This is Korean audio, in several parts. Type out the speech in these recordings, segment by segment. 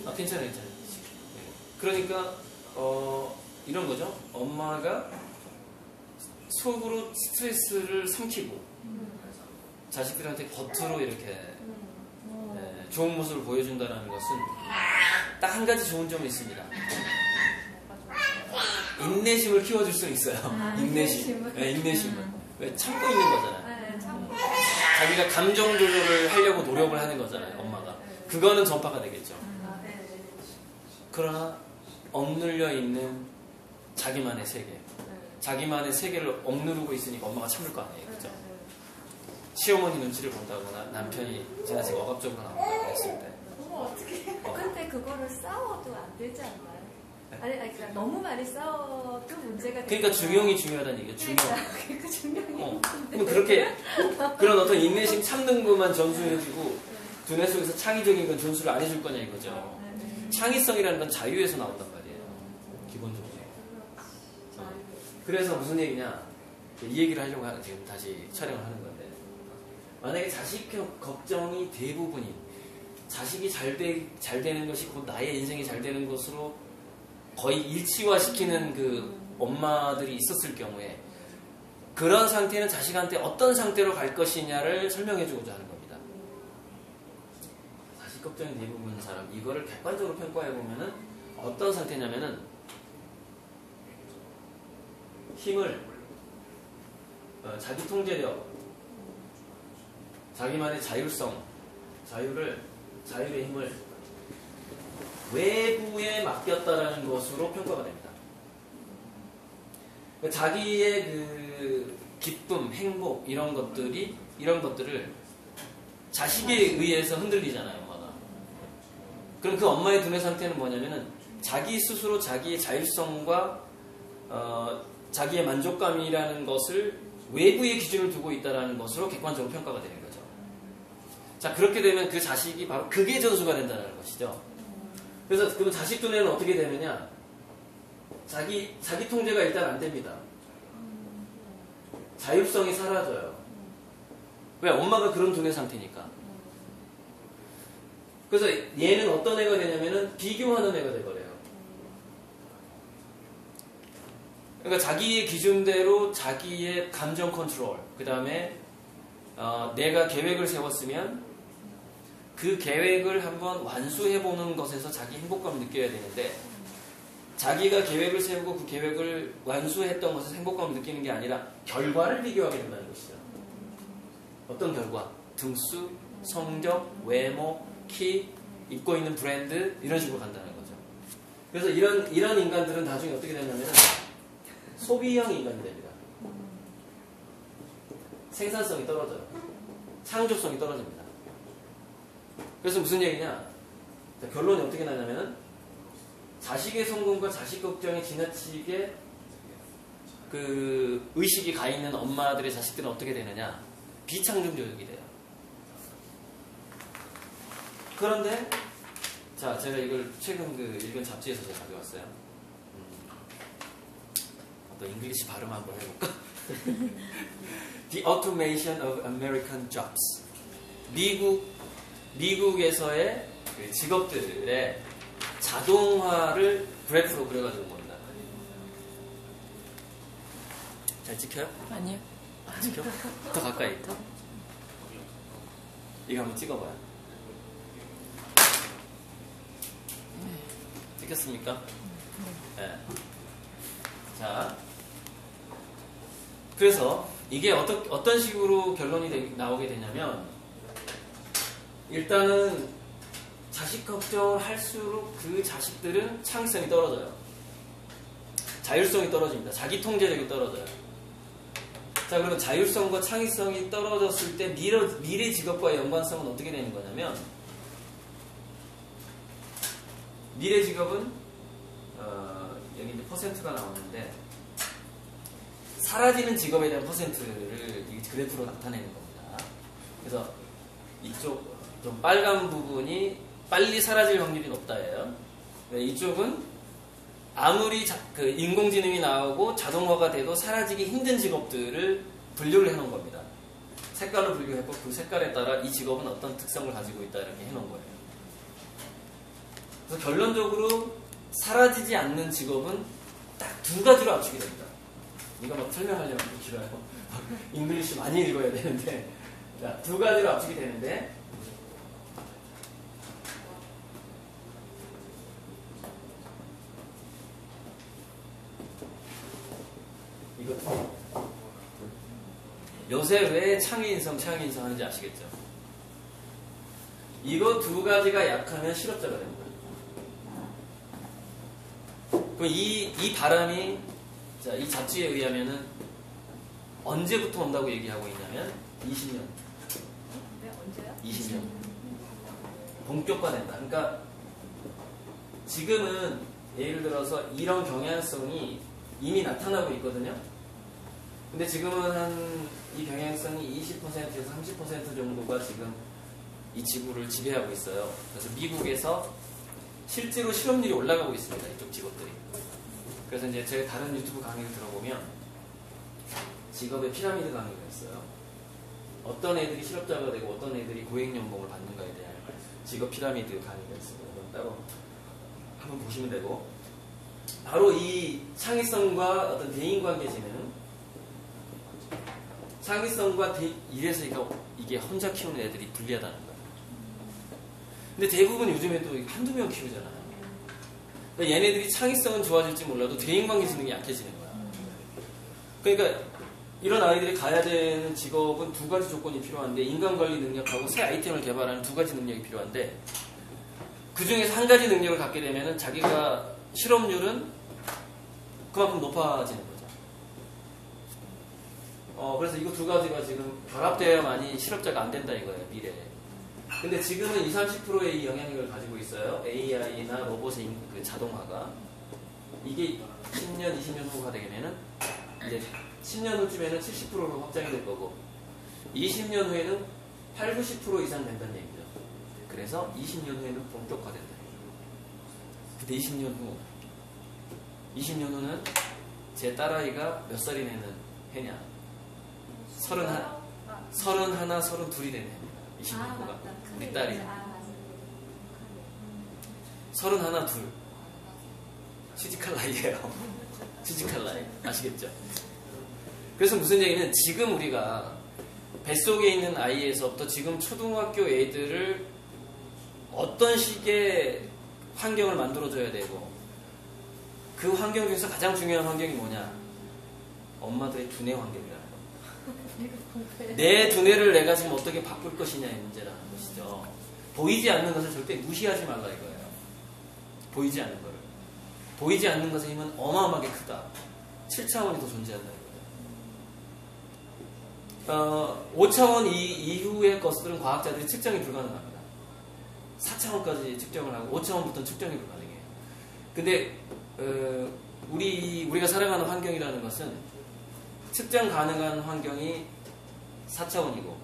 아, 괜찮아요, 괜찮아요. 그러니까 이런 거죠. 엄마가 속으로 스트레스를 삼키고 자식들한테 겉으로 이렇게 좋은 모습을 보여준다는 것은 딱 한 가지 좋은 점이 있습니다. 인내심을 키워줄 수는 있어요. 인내심. 네, 인내심을. 왜 참고 있는 거잖아요. 자기가 감정 조절을 하려고 노력을 하는 거잖아요. 엄마가. 그거는 전파가 되겠죠. 그러나 억눌려 있는 자기만의 세계. 자기만의 세계를 억누르고 있으니까 엄마가 참을 거 아니에요. 그죠? 시어머니 눈치를 본다거나 남편이 지나치게 억압적으로 나온다고 했을 때. 어떻게? 근데 그거를 싸워도 안 되지 않나요? 아니, 그러니까 너무 많이 싸워도 문제가 그러니까 중용이 중요하다는 얘기예요. 중용. 그러니까 중용이. 그럼 그렇게 그런 어떤 인내심 참는 것만 전수해주고 두뇌 속에서 창의적인 건 전수를 안 해줄 거냐 이거죠. 창의성이라는 건 자유에서 나온단 말이에요. 기본적으로. 그래서 무슨 얘기냐? 이 얘기를 하려고 지금 다시 촬영을 하는 건데, 만약에 자식 걱정이 대부분인, 자식이 잘 되는 것이 곧 나의 인생이 잘 되는 것으로 거의 일치화시키는 그 엄마들이 있었을 경우에, 그런 상태는 자식한테 어떤 상태로 갈 것이냐를 설명해주고자 하는 겁니다. 자식 걱정이 대부분인 사람, 이거를 객관적으로 평가해보면은 어떤 상태냐면은, 힘을, 자기 통제력, 자기만의 자율성, 자율의 힘을 외부에 맡겼다라는 것으로 평가가 됩니다. 자기의 그 기쁨, 행복 이런 것들을 자식에 의해서 흔들리잖아요, 엄마가. 그럼 그 엄마의 두뇌 상태는 뭐냐면은 자기 스스로 자기의 자율성과 자기의 만족감이라는 것을 외부의 기준을 두고 있다는 것으로 객관적으로 평가가 되는 거죠. 자, 그렇게 되면 그 자식이 바로 그게 전수가 된다는 것이죠. 그래서 그럼 자식 두뇌는 어떻게 되느냐? 자기 통제가 일단 안 됩니다. 자율성이 사라져요. 왜? 엄마가 그런 두뇌 상태니까. 그래서 얘는 어떤 애가 되냐면은 비교하는 애가 돼버려요. 그러니까 자기의 기준대로 자기의 감정 컨트롤, 그 다음에 내가 계획을 세웠으면 그 계획을 한번 완수해보는 것에서 자기 행복감을 느껴야 되는데, 자기가 계획을 세우고 그 계획을 완수했던 것에서 행복감을 느끼는 게 아니라 결과를 비교하게 된다는 것이죠. 어떤 결과? 등수, 성적, 외모, 키, 입고 있는 브랜드 이런 식으로 간다는 거죠. 그래서 이런 인간들은 나중에 어떻게 되냐면 소비형 인간이 됩니다. 생산성이 떨어져요. 창조성이 떨어집니다. 그래서 무슨 얘기냐? 결론이 어떻게 나냐면은 자식의 성공과 자식 걱정에 지나치게 그 의식이 가 있는 엄마들의 자식들은 어떻게 되느냐? 비창조적이 돼요. 그런데 자, 제가 이걸 최근 그 읽은 잡지에서 제가 가져왔어요. 어떤 잉글리시 발음 한번 해볼까? The Automation of American Jobs. 미국에서의 그 직업들의 자동화를 그래프로 그려가지고 봅니다. 잘 찍혀요? 아니요. 안 찍혀? 더 가까이. 이거 한번 찍어봐요. 찍혔습니까? 네. 자, 그래서 이게 어떤 식으로 결론이 나오게 되냐면, 일단은 자식 걱정을 할수록 그 자식들은 창의성이 떨어져요. 자율성이 떨어집니다. 자기 통제력이 떨어져요. 자, 그러면 자율성과 창의성이 떨어졌을 때 미래 직업과의 연관성은 어떻게 되는 거냐면, 미래 직업은 여기 이제 퍼센트가 나오는데, 사라지는 직업에 대한 퍼센트를 이 그래프로 나타내는 겁니다. 그래서 이쪽 좀 빨간 부분이 빨리 사라질 확률이 높다예요. 이쪽은 아무리 그 인공지능이 나오고 자동화가 돼도 사라지기 힘든 직업들을 분류를 해놓은 겁니다. 색깔로 분류했고 그 색깔에 따라 이 직업은 어떤 특성을 가지고 있다 이렇게 해놓은 거예요. 그래서 결론적으로 사라지지 않는 직업은 딱 두 가지로 압축이 됩니다. 이거 막 설명하려면 좀 길어요. 잉글리시 많이 읽어야 되는데, 자, 두 가지로 압축이 되는데, 이것도 요새 왜 창의인성 하는지 아시겠죠? 이거 두 가지가 약하면 실업자가 됩니다. 그럼 이 바람이, 자, 이 잡지에 의하면은 언제부터 온다고 얘기하고 있냐면 20년. 네, 언제요? 20년. 본격화된다. 그러니까 지금은 예를 들어서 이런 경향성이 이미 나타나고 있거든요. 근데 지금은 이 경향성이 20%에서 30% 정도가 지금 이 지구를 지배하고 있어요. 그래서 미국에서 실제로 실업률이 올라가고 있습니다. 이쪽 직업들이. 그래서 이제 제가 다른 유튜브 강의를 들어보면 직업의 피라미드 강의가 있어요. 어떤 애들이 실업자가 되고 어떤 애들이 고액연봉을 받는가에 대한 직업 피라미드 강의가 있습니다. 그럼 따로 한번 보시면 되고, 바로 이 창의성과 어떤 대인관계지는 창의성과 이래서 이게 혼자 키우는 애들이 불리하다는 거예요. 근데 대부분 요즘에 또 한두 명 키우잖아요. 그러니까 얘네들이 창의성은 좋아질지 몰라도 대인관계 지능이 약해지는 거야. 그러니까 이런 아이들이 가야 되는 직업은 두 가지 조건이 필요한데, 인간관리 능력하고 새 아이템을 개발하는 두 가지 능력이 필요한데, 그 중에서 한 가지 능력을 갖게 되면은 자기가 실업률은 그만큼 높아지는 거죠. 그래서 이거 두 가지가 지금 결합되어야만이 실업자가 안 된다 이거예요, 미래에. 근데 지금은 20, 30%의 영향력을 가지고 있어요. AI나 로봇의 그 자동화가. 이게 10년, 20년 후가 되면은 이제 10년 후쯤에는 70%로 확장이 될 거고, 20년 후에는 8, 90% 이상 된다는 얘기죠. 그래서 20년 후에는 본격화된다. 근데 20년 후는 제 딸아이가 몇 살이 되는 해냐? 31, 32이 되는 해입니다. 20년 후가. 우리 딸이. 31, 2. 취직할 나이예요. 취직할 나이. 아시겠죠? 그래서 무슨 얘기는, 지금 우리가 뱃속에 있는 아이에서부터 지금 초등학교 애들을 어떤 식의 환경을 만들어줘야 되고, 그 환경 중에서 가장 중요한 환경이 뭐냐? 엄마들의 두뇌 환경이라는 거. 내 두뇌를 내가 지금 어떻게 바꿀 것이냐의 문제라는 것이죠. 보이지 않는 것을 절대 무시하지 말라 이거예요. 보이지 않는 거를. 보이지 않는 것의 힘은 어마어마하게 크다. 7차원이 더 존재한다 이거예요. 5차원 이후의 것들은 과학자들이 측정이 불가능합니다. 4차원까지 측정을 하고 5차원부터는 측정이 불가능해요. 근데 우리가 살아가는 환경이라는 것은 측정 가능한 환경이 4차원이고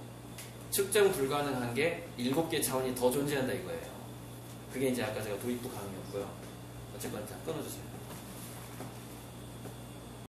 측정 불가능한 게 7개 차원이 더 존재한다 이거예요. 그게 이제 아까 제가 도입부 강의였고요. 어쨌건 자, 끊어주세요.